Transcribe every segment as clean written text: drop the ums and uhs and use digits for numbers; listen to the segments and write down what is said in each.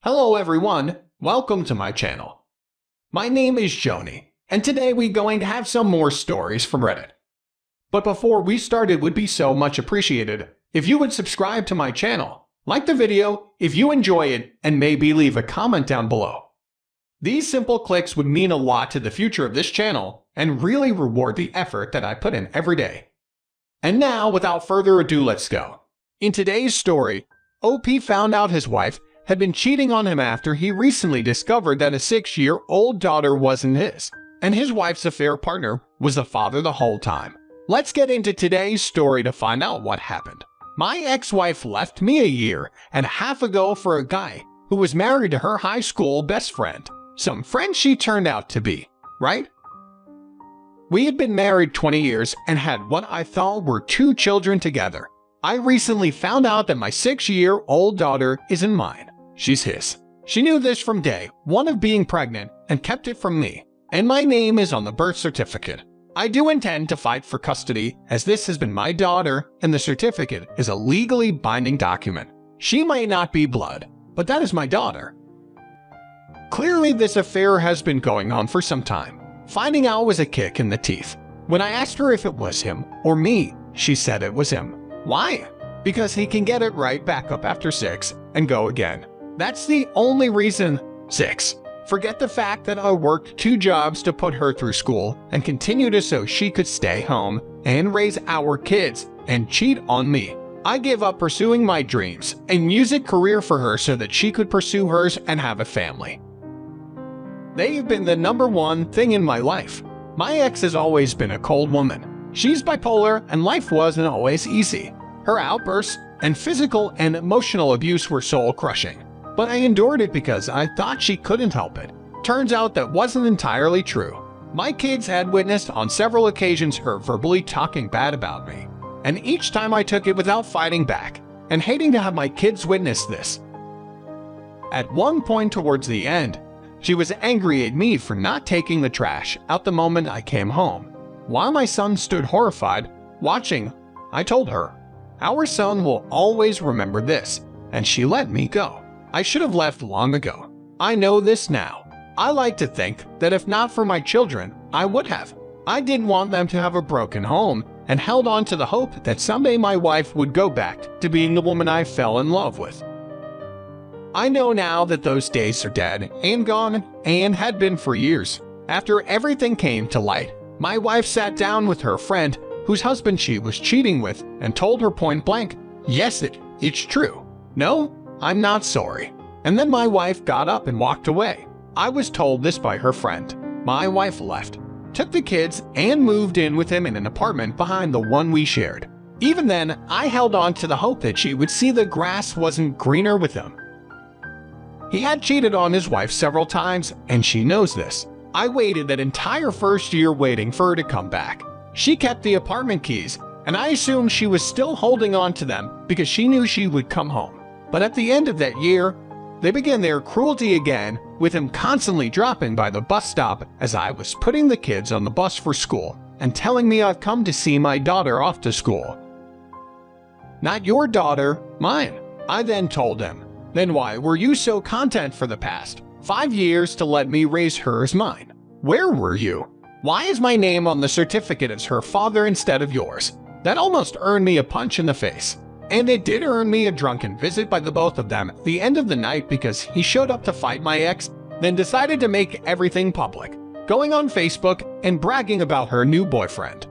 Hello everyone, welcome to my channel. My name is Xony, and today we're going to have some more stories from Reddit. But before we start, it would be so much appreciated if you would subscribe to my channel, like the video if you enjoy it, and maybe leave a comment down below. These simple clicks would mean a lot to the future of this channel and really reward the effort that I put in every day. And now, without further ado, let's go. In today's story, OP found out his wife had been cheating on him after he recently discovered that a 6-year-old daughter wasn't his, and his wife's affair partner was the father the whole time. Let's get into today's story to find out what happened. My ex-wife left me a year and a half ago for a guy who was married to her high school best friend. Some friend she turned out to be, right? We had been married 20 years and had what I thought were 2 children together. I recently found out that my 6-year-old daughter isn't mine. She's his. She knew this from day one of being pregnant and kept it from me. And my name is on the birth certificate. I do intend to fight for custody, as this has been my daughter and the certificate is a legally binding document. She may not be blood, but that is my daughter. Clearly this affair has been going on for some time. Finding out was a kick in the teeth. When I asked her if it was him or me, she said it was him. Why? Because he can get it right back up after 6 and go again. That's the only reason. 6. Forget the fact that I worked 2 jobs to put her through school and continued it so she could stay home and raise our kids and cheat on me. I gave up pursuing my dreams and music career for her so that she could pursue hers and have a family. They've been the #1 thing in my life. My ex has always been a cold woman. She's bipolar and life wasn't always easy. Her outbursts and physical and emotional abuse were soul-crushing. But I endured it because I thought she couldn't help it. Turns out that wasn't entirely true. My kids had witnessed on several occasions her verbally talking bad about me. And each time I took it without fighting back, and hating to have my kids witness this. At one point towards the end, she was angry at me for not taking the trash out the moment I came home. While my son stood horrified, watching, I told her, "Our son will always remember this," and she let me go. I should have left long ago. I know this now. I like to think that if not for my children, I would have. I didn't want them to have a broken home and held on to the hope that someday my wife would go back to being the woman I fell in love with. I know now that those days are dead and gone and had been for years. After everything came to light, my wife sat down with her friend whose husband she was cheating with and told her point blank, "Yes, it's true. No, I'm not sorry." And then my wife got up and walked away. I was told this by her friend. My wife left, took the kids, and moved in with him in an apartment behind the one we shared. Even then, I held on to the hope that she would see the grass wasn't greener with him. He had cheated on his wife several times, and she knows this. I waited that entire first year waiting for her to come back. She kept the apartment keys, and I assumed she was still holding on to them because she knew she would come home. But at the end of that year, they began their cruelty again, with him constantly dropping by the bus stop as I was putting the kids on the bus for school and telling me I've come to see my daughter off to school. "Not your daughter, mine," I then told him. "Then why were you so content for the past 5 years to let me raise her as mine? Where were you? Why is my name on the certificate as her father instead of yours?" That almost earned me a punch in the face. And it did earn me a drunken visit by the both of them at the end of the night because he showed up to fight my ex, then decided to make everything public, going on Facebook and bragging about her new boyfriend.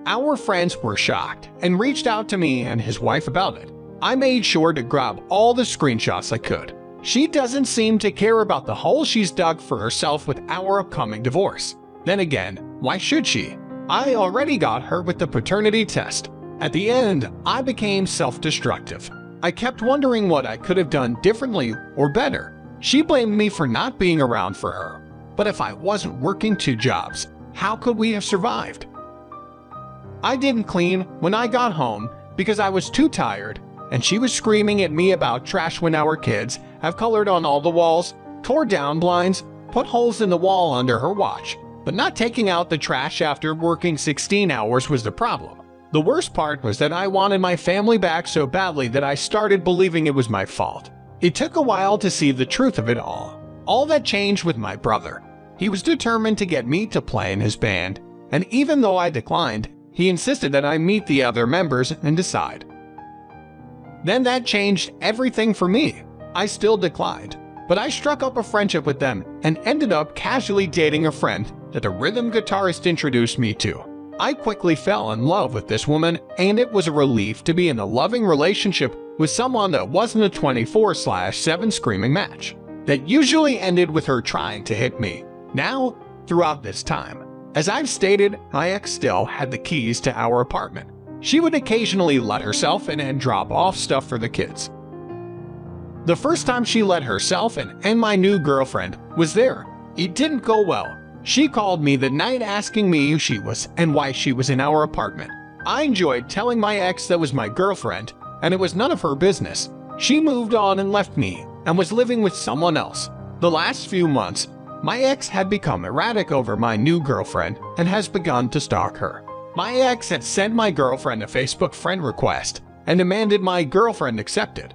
Our friends were shocked and reached out to me and his wife about it. I made sure to grab all the screenshots I could. She doesn't seem to care about the hole she's dug for herself with our upcoming divorce. Then again, why should she? I already got her with the paternity test. At the end, I became self-destructive. I kept wondering what I could have done differently or better. She blamed me for not being around for her. But if I wasn't working 2 jobs, how could we have survived? I didn't clean when I got home because I was too tired, and she was screaming at me about trash when our kids have colored on all the walls, tore down blinds, put holes in the wall under her watch. But not taking out the trash after working 16 hours was the problem. The worst part was that I wanted my family back so badly that I started believing it was my fault. It took a while to see the truth of it all. All that changed with my brother. He was determined to get me to play in his band, and even though I declined, he insisted that I meet the other members and decide. Then that changed everything for me. I still declined, but I struck up a friendship with them and ended up casually dating a friend that the rhythm guitarist introduced me to. I quickly fell in love with this woman, and it was a relief to be in a loving relationship with someone that wasn't a 24/7 screaming match that usually ended with her trying to hit me. Now, throughout this time, as I've stated, my ex still had the keys to our apartment. She would occasionally let herself in and drop off stuff for the kids. The first time she let herself in and my new girlfriend was there, it didn't go well. She called me the night asking me who she was and why she was in our apartment. I enjoyed telling my ex that was my girlfriend, and it was none of her business. She moved on and left me and was living with someone else. The last few months, my ex had become erratic over my new girlfriend and has begun to stalk her. My ex had sent my girlfriend a Facebook friend request and demanded my girlfriend accept it.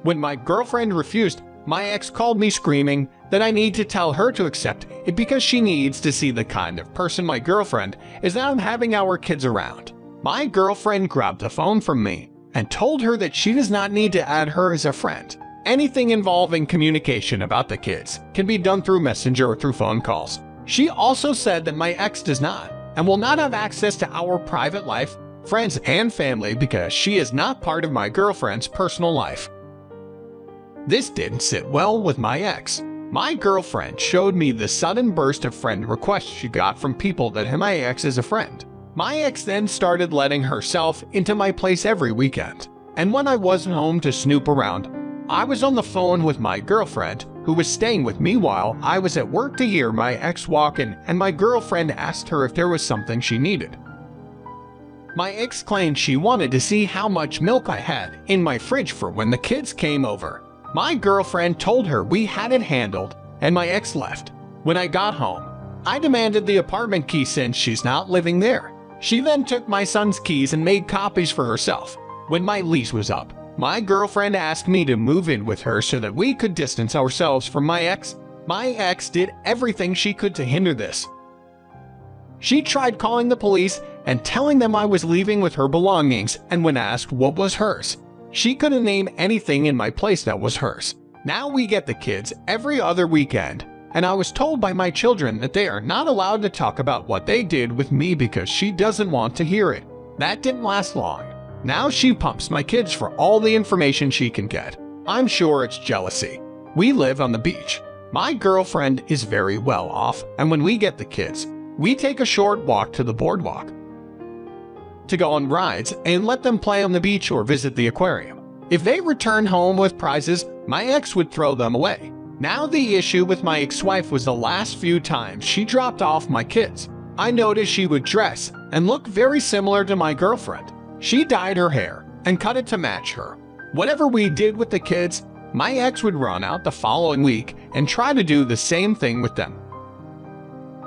When my girlfriend refused, my ex called me screaming that I need to tell her to accept it because she needs to see the kind of person my girlfriend is that I'm having our kids around. My girlfriend grabbed the phone from me and told her that she does not need to add her as a friend. Anything involving communication about the kids can be done through Messenger or through phone calls. She also said that my ex does not and will not have access to our private life, friends, and family because she is not part of my girlfriend's personal life. This didn't sit well with my ex. My girlfriend showed me the sudden burst of friend requests she got from people that had my ex as a friend. My ex then started letting herself into my place every weekend, and when I wasn't home to snoop around, I was on the phone with my girlfriend, who was staying with me while I was at work, to hear my ex walk in, and my girlfriend asked her if there was something she needed. My ex claimed she wanted to see how much milk I had in my fridge for when the kids came over. My girlfriend told her we had it handled, and my ex left. When I got home, I demanded the apartment key since she's not living there. She then took my son's keys and made copies for herself. When my lease was up, my girlfriend asked me to move in with her so that we could distance ourselves from my ex. My ex did everything she could to hinder this. She tried calling the police and telling them I was leaving with her belongings, and when asked what was hers, she couldn't name anything in my place that was hers. Now we get the kids every other weekend, and I was told by my children that they are not allowed to talk about what they did with me because she doesn't want to hear it. That didn't last long. Now she pumps my kids for all the information she can get. I'm sure it's jealousy. We live on the beach. My girlfriend is very well off, and when we get the kids, we take a short walk to the boardwalk to go on rides and let them play on the beach or visit the aquarium. If they return home with prizes, my ex would throw them away. Now the issue with my ex-wife was the last few times she dropped off my kids. I noticed she would dress and look very similar to my girlfriend. She dyed her hair and cut it to match her. Whatever we did with the kids, my ex would run out the following week and try to do the same thing with them.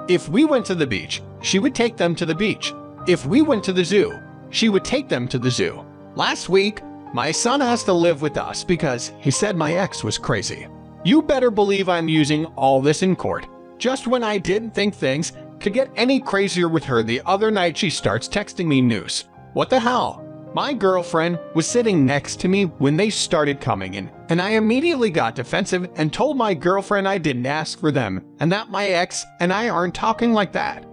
If we went to the beach, she would take them to the beach. If we went to the zoo, she would take them to the zoo. Last week, my son has to live with us because he said my ex was crazy. You better believe I'm using all this in court. Just when I didn't think things could get any crazier with her, the other night she starts texting me news. What the hell? My girlfriend was sitting next to me when they started coming in, and I immediately got defensive and told my girlfriend I didn't ask for them and that my ex and I aren't talking like that.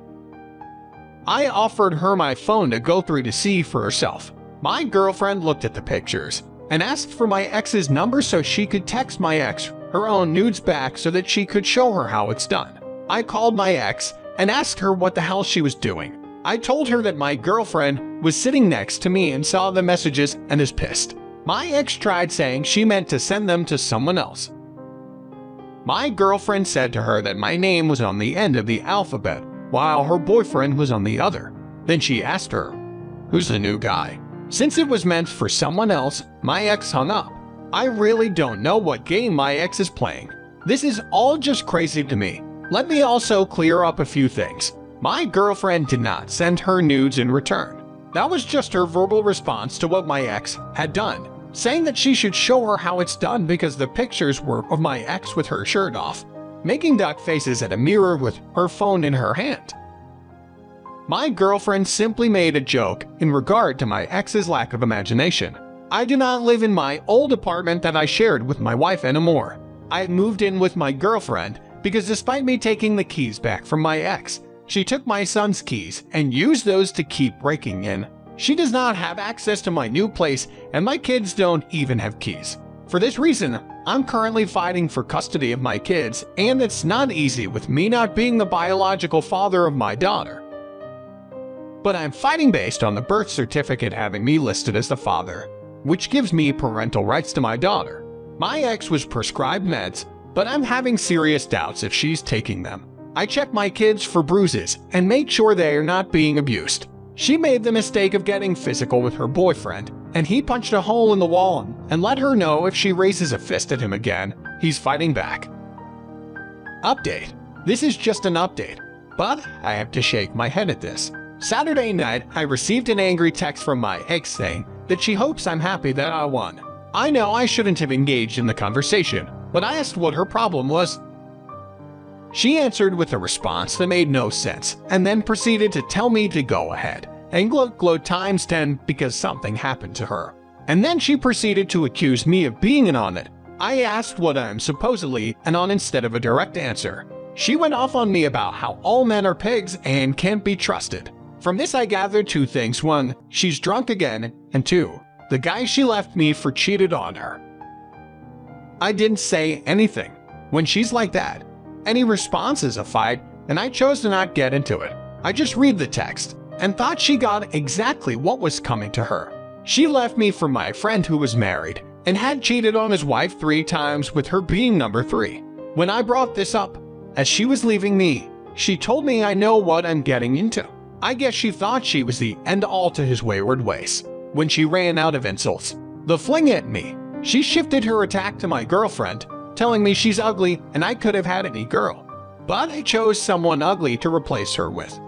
I offered her my phone to go through to see for herself. My girlfriend looked at the pictures and asked for my ex's number so she could text my ex her own nudes back so that she could show her how it's done. I called my ex and asked her what the hell she was doing. I told her that my girlfriend was sitting next to me and saw the messages and is pissed. My ex tried saying she meant to send them to someone else. My girlfriend said to her that my name was on the end of the alphabet while her boyfriend was on the other. Then she asked her, "Who's the new guy?" Since it was meant for someone else, my ex hung up. I really don't know what game my ex is playing. This is all just crazy to me. Let me also clear up a few things. My girlfriend did not send her nudes in return. That was just her verbal response to what my ex had done. saying that she should show her how it's done because the pictures were of my ex with her shirt off, making duck faces at a mirror with her phone in her hand. My girlfriend simply made a joke in regard to my ex's lack of imagination. I do not live in my old apartment that I shared with my wife anymore. I moved in with my girlfriend because despite me taking the keys back from my ex, she took my son's keys and used those to keep breaking in. She does not have access to my new place and my kids don't even have keys. For this reason, I'm currently fighting for custody of my kids, and it's not easy with me not being the biological father of my daughter. But I'm fighting based on the birth certificate having me listed as the father, which gives me parental rights to my daughter. My ex was prescribed meds, but I'm having serious doubts if she's taking them. I check my kids for bruises and make sure they are not being abused. She made the mistake of getting physical with her boyfriend, and he punched a hole in the wall and let her know if she raises a fist at him again, he's fighting back. Update. This is just an update, but I have to shake my head at this. Saturday night, I received an angry text from my ex saying that she hopes I'm happy that I won. I know I shouldn't have engaged in the conversation, but I asked what her problem was. She answered with a response that made no sense, and then proceeded to tell me to go ahead and glow times 10 because something happened to her. And then she proceeded to accuse me of being in on it. I asked what I'm supposedly in on instead of a direct answer. She went off on me about how all men are pigs and can't be trusted. From this I gathered two things. One, she's drunk again, and two, the guy she left me for cheated on her. I didn't say anything. When she's like that, any response is a fight, and I chose to not get into it. I just read the text, and thought she got exactly what was coming to her. She left me for my friend who was married, and had cheated on his wife 3 times with her being number 3. When I brought this up, as she was leaving me, she told me I know what I'm getting into. I guess she thought she was the end-all to his wayward ways. When she ran out of insults, the fling at me, she shifted her attack to my girlfriend, telling me she's ugly and I could have had any girl. But I chose someone ugly to replace her with.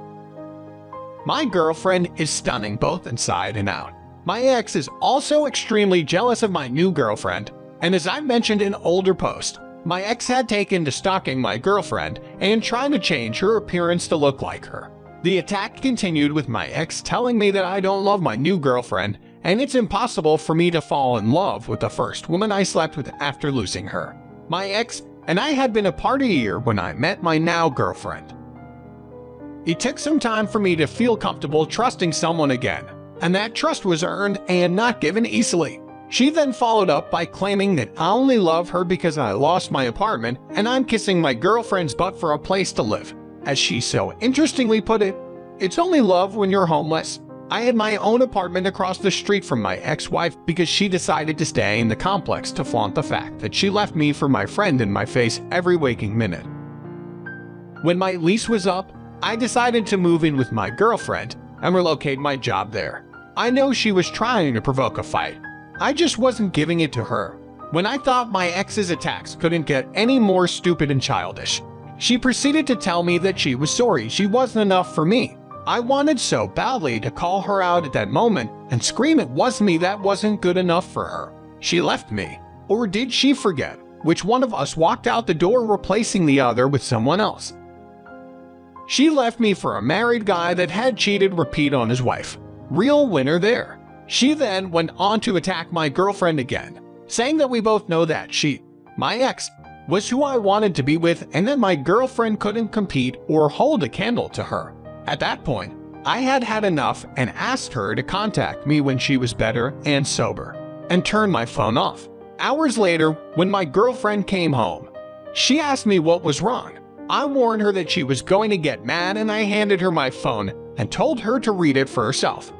My girlfriend is stunning both inside and out. My ex is also extremely jealous of my new girlfriend, and as I mentioned in older post, my ex had taken to stalking my girlfriend and trying to change her appearance to look like her. The attack continued with my ex telling me that I don't love my new girlfriend and it's impossible for me to fall in love with the first woman I slept with after losing her. My ex and I had been apart a year when I met my now girlfriend. It took some time for me to feel comfortable trusting someone again, and that trust was earned and not given easily. She then followed up by claiming that I only love her because I lost my apartment and I'm kissing my girlfriend's butt for a place to live. As she so interestingly put it, it's only love when you're homeless. I had my own apartment across the street from my ex-wife because she decided to stay in the complex to flaunt the fact that she left me for my friend in my face every waking minute. When my lease was up, I decided to move in with my girlfriend and relocate my job there. I know she was trying to provoke a fight. I just wasn't giving it to her. When I thought my ex's attacks couldn't get any more stupid and childish, she proceeded to tell me that she was sorry she wasn't enough for me. I wanted so badly to call her out at that moment and scream it was me that wasn't good enough for her. She left me. Or did she forget which one of us walked out the door replacing the other with someone else? She left me for a married guy that had cheated repeat on his wife. Real winner there. She then went on to attack my girlfriend again, saying that we both know that she, my ex, was who I wanted to be with and that my girlfriend couldn't compete or hold a candle to her. At that point, I had had enough and asked her to contact me when she was better and sober, and turned my phone off. Hours later, when my girlfriend came home, she asked me what was wrong. I warned her that she was going to get mad and I handed her my phone and told her to read it for herself.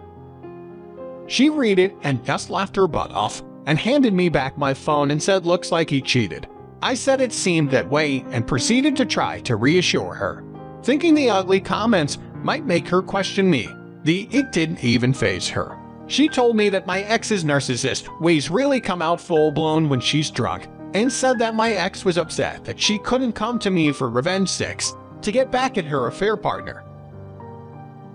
She read it and just laughed her butt off and handed me back my phone and said looks like he cheated. I said it seemed that way and proceeded to try to reassure her, thinking the ugly comments might make her question me. It didn't even faze her. She told me that my ex's narcissist ways really come out full-blown when she's drunk, and said that my ex was upset that she couldn't come to me for revenge sex to get back at her affair partner.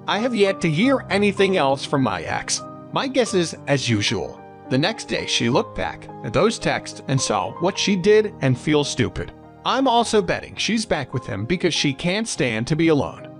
I have yet to hear anything else from my ex. My guess is, as usual, The next day, she looked back at those texts and saw what she did and feels stupid. I'm also betting she's back with him because she can't stand to be alone.